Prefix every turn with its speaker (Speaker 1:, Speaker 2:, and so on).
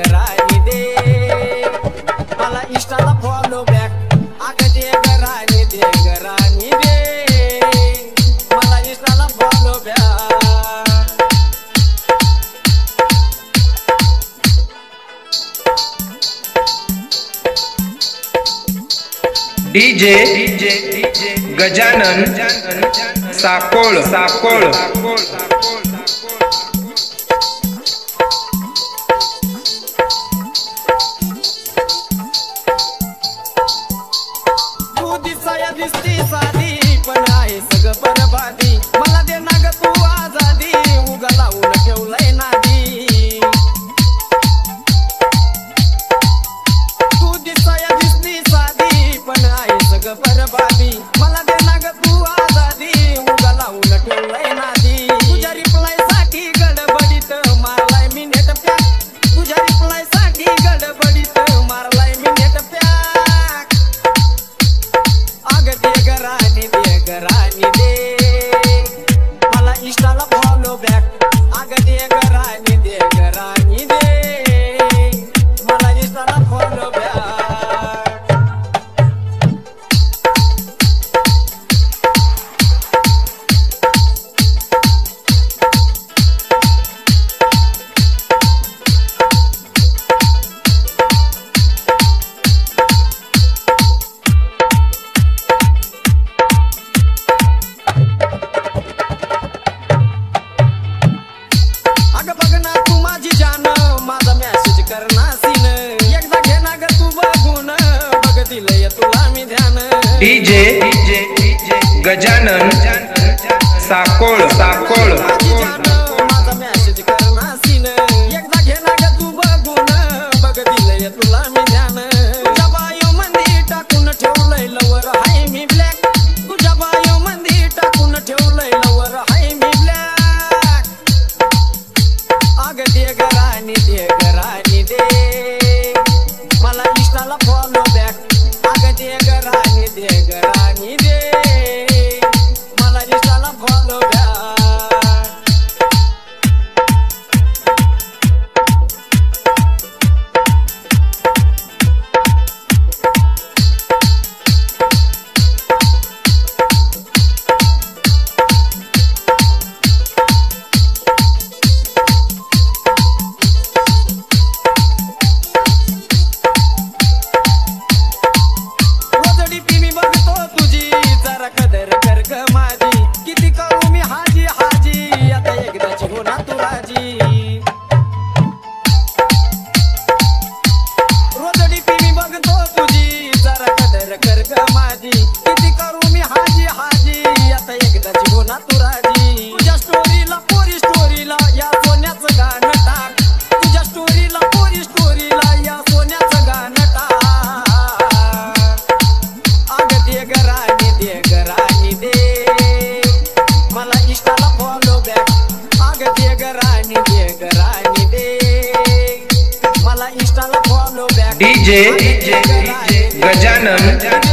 Speaker 1: राणी दे मला इंस्टाला follow back अगं दे राणी दे राणी दे मला इंस्टाला follow back
Speaker 2: DJ Gajanan Sakol Sakol
Speaker 1: तू दिसाया दिसती साधी पण आहे सगळं बरबादी मला दे ना ग तू आजादी उगा लावून ठेवलंय नादी तू दिसाया दिसती साधी पण आहे सगळं बरबादी मला दे ना ग तू आजादी उगा लावून ठेवलंय नादी तुझ्या रिप्लाय साठी गडबडीत मारलाय मी नेट पॅक तुझ्या रिप्लाय साठी गडबडीत मारलाय मी नेट पॅक अगं दे राणी दे मला इंस्टाला फॉलो बॅक अगं दे राणी दे मला इंस्टाला follow back
Speaker 2: DJ Gajanan Sakol Sakol
Speaker 1: माझा मेसेज कर ना सीन एकदा घे ना ग तू बघून बघ दिलंय तुला मी ध्यान तुझ्या बायो मंदी टाकून ठेवलंय लवर हाय मी ब्लॅक तुझ्या बायो मंदी टाकून ठेवलंय लवर हाय मी ब्लॅक अगं दे राणी दे मला इंस्टाला फॉलो बॅक अगं दे राणी दे मला इंस्टाला फॉलो बॅक
Speaker 2: डीजे गजानन